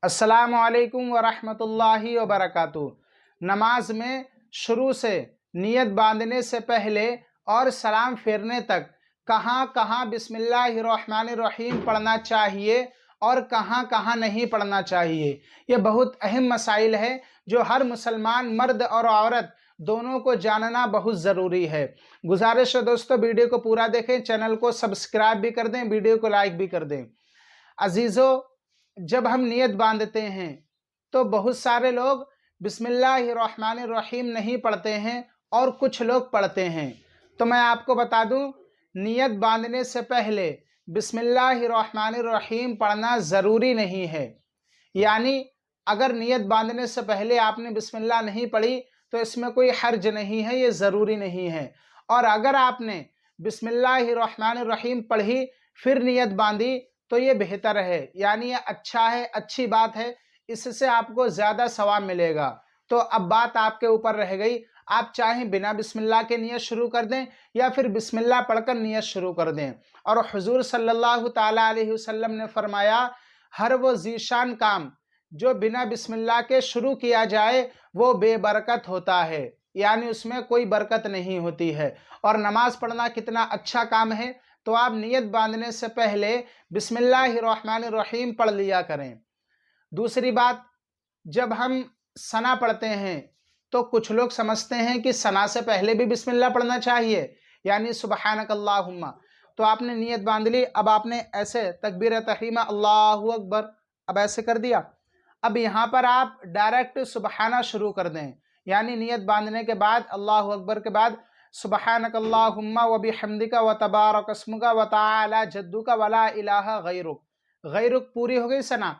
السلام علیکم ورحمۃ اللہ وبرکاتہ۔ نماز میں شروع سے نیت باندھنے سے پہلے اور سلام پھیرنے تک کہاں کہاں بسم اللہ الرحمن الرحیم پڑھنا چاہیے اور کہاں کہاں نہیں پڑھنا چاہیے، یہ بہت اہم مسائل ہے جو ہر مسلمان مرد اور عورت دونوں کو جاننا بہت ضروری ہے۔ گزارش ہے دوستو، ویڈیو کو پورا دیکھیں، چینل کو سبسکرائب بھی کر دیں، ویڈیو کو لائک بھی کر دیں۔ عزیزو، جب ہم نیت باندھتے ہیں تو بہت سارے لوگ بسم اللہ الرحمن الرحیم نہیں پڑھتے ہیں اور کچھ لوگ پڑھتے ہیں۔ تو میں آپ کو بتا دوں، نیت باندھنے سے پہلے بسم اللہ الرحمن الرحیم پڑھنا ضروری نہیں ہے۔ یعنی اگر نیت باندھنے سے پہلے آپ نے بسم اللہ نہیں پڑھی تو اس میں کوئی حرج نہیں ہے، یہ ضروری نہیں ہے۔ اور اگر آپ نے بسم اللہ الرحمن الرحیم پڑھی پھر نیت باندھی تو یہ بہتر ہے، یعنی یہ اچھا ہے، اچھی بات ہے، اس سے آپ کو زیادہ ثواب ملے گا۔ تو اب بات آپ کے اوپر رہ گئی، آپ چاہیں بنا بسم اللہ کے نیت شروع کر دیں یا پھر بسم اللہ پڑھ کر نیت شروع کر دیں۔ اور حضور صلی اللہ تعالیٰ علیہ وسلم نے فرمایا، ہر وہ ذیشان کام جو بنا بسم اللہ کے شروع کیا جائے وہ بے برکت ہوتا ہے، یعنی اس میں کوئی برکت نہیں ہوتی ہے۔ اور نماز پڑھنا کتنا اچھا کام ہے، تو آپ نیت باندھنے سے پہلے بسم اللہ الرحمن الرحیم پڑھ لیا کریں۔ دوسری بات، جب ہم ثنا پڑھتے ہیں تو کچھ لوگ سمجھتے ہیں کہ ثنا سے پہلے بھی بسم اللہ پڑھنا چاہیے، یعنی سبحانک اللہم۔ تو آپ نے نیت باندھ لی، اب آپ نے ایسے تکبیر تحریمہ اللہ اکبر اب ایسے کر دیا، اب یہاں پر آپ ڈائریکٹ سبحانہ شروع کر دیں، یعنی نیت باندھنے کے بعد اللہ اکبر کے بعد سبحانک اللہم وبحمدک وتبارک اسمک وتعالی جدک ولا الہ غیرک، غیرک پوری ہو گئی ثنا۔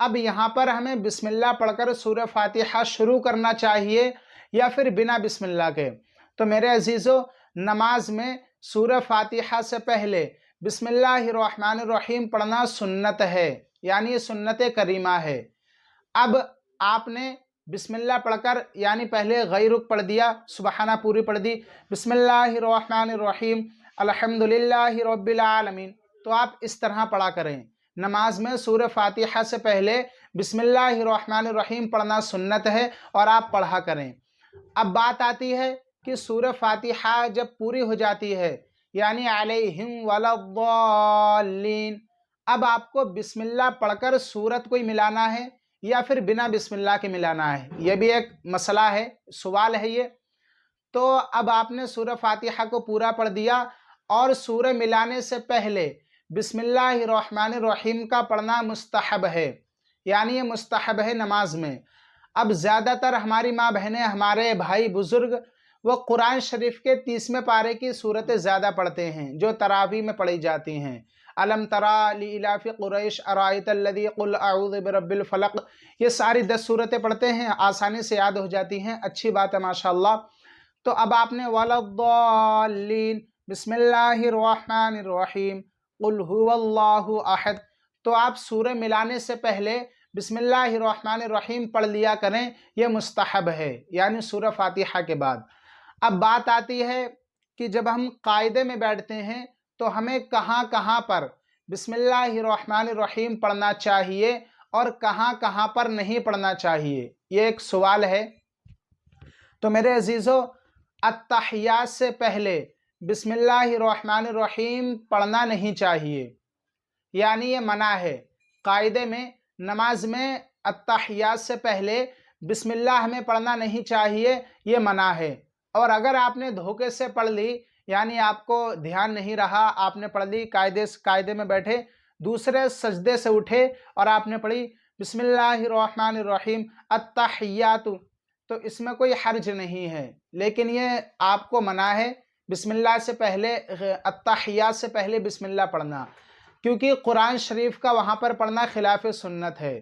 اب یہاں پر ہمیں بسم اللہ پڑھ کر سورہ فاتحہ شروع کرنا چاہیے یا پھر بنا بسم اللہ کے؟ تو میرے عزیزو، نماز میں سورہ فاتحہ سے پہلے بسم اللہ الرحمن الرحیم پڑھنا سنت ہے، یعنی یہ سنت کریمہ ہے۔ اب آپ نے بسم اللہ پڑھ کر یعنی پہلے غیرک پڑھ دیا، سبحانہ پوری پڑھ دی، بسم اللہ الرحمن الرحیم الحمدللہ رب العالمین، تو آپ اس طرح پڑھا کریں۔ نماز میں سورہ فاتحہ سے پہلے بسم اللہ الرحمن الرحیم پڑھنا سنت ہے اور آپ پڑھا کریں۔ اب بات آتی ہے کہ سورہ فاتحہ جب پوری ہو جاتی ہے یعنی علیہم ولا الضالین، اب آپ کو بسم اللہ پڑھ کر سورت کوئی ملانا ہے یا پھر بنا بسم اللہ کے ملانا ہے، یہ بھی ایک مسئلہ ہے، سوال ہے یہ۔ تو اب آپ نے سورہ فاتحہ کو پورا پڑھ دیا اور سورہ ملانے سے پہلے بسم اللہ الرحمن الرحیم کا پڑھنا مستحب ہے، یعنی یہ مستحب ہے نماز میں۔ اب زیادہ تر ہماری ماں بہنیں، ہمارے بھائی بزرگ، وہ قرآن شریف کے 30ویں پارے کی صورتیں زیادہ پڑھتے ہیں جو تراویح میں پڑھی جاتی ہیں۔ الم تری لإلاف قریش ارأیت الذی قل اعوذ برب الفلق، یہ ساری 10 صورتیں پڑھتے ہیں، آسانی سے یاد ہو جاتی ہیں، اچھی بات ہے ماشاءاللہ۔ تو اب آپ نے ولا الضالین بسم اللہ الرحمن الرحیم قل هو اللہ احد، تو آپ سورہ ملانے سے پہلے بسم اللہ الرحمن الرحیم پڑھ لیا کریں، یہ مستحب ہے، یعنی سورہ فاتحہ کے بعد۔ اب بات آتی ہے کہ جب ہم قاعدے میں بیٹھتے ہیں تو ہمیں کہاں کہاں پر بسم اللہ الرحمن الرحیم پڑھنا چاہیے اور کہاں کہاں پر نہیں پڑھنا چاہیے، یہ ایک سوال ہے۔ تو میرے عزیزو، التحیات سے پہلے بسم اللہ الرحمن الرحیم پڑھنا نہیں چاہیے، یعنی یہ منع ہے۔ قاعدے میں نماز میں التحیات سے پہلے بسم اللہ ہمیں پڑھنا نہیں چاہیے، یہ منع ہے۔ اور اگر آپ نے دھوکے سے پڑھ لی، یعنی آپ کو دھیان نہیں رہا، آپ نے پڑھ لی، قاعدے میں بیٹھے، دوسرے سجدے سے اٹھے اور آپ نے پڑھی بسم اللہ الرحمن الرحیم التحیات، تو اس میں کوئی حرج نہیں ہے، لیکن یہ آپ کو منع ہے بسم اللہ سے پہلے، التحیات سے پہلے بسم اللہ پڑھنا، کیونکہ قرآن شریف کا وہاں پر پڑھنا خلاف سنت ہے۔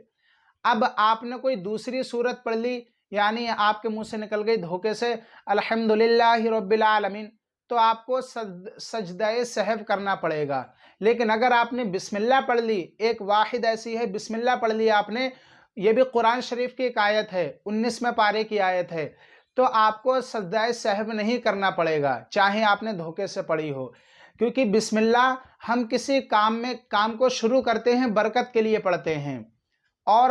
اب آپ نے کوئی دوسری صورت پڑھ لی، یعنی آپ کے منہ سے نکل گئی دھوکے سے الحمدللہ رب العالمین، تو آپ کو سجدہ سہو کرنا پڑے گا۔ لیکن اگر آپ نے بسم اللہ پڑھ لی، ایک واحد ایسی ہے بسم اللہ پڑھ لی آپ نے، یہ بھی قرآن شریف کی ایک آیت ہے، 19ویں پارے کی آیت ہے، تو آپ کو سجدہ سہو نہیں کرنا پڑے گا، چاہے آپ نے دھوکے سے پڑھی ہو، کیونکہ بسم اللہ ہم کسی کام کو شروع کرتے ہیں برکت کے لیے پڑھتے ہیں، اور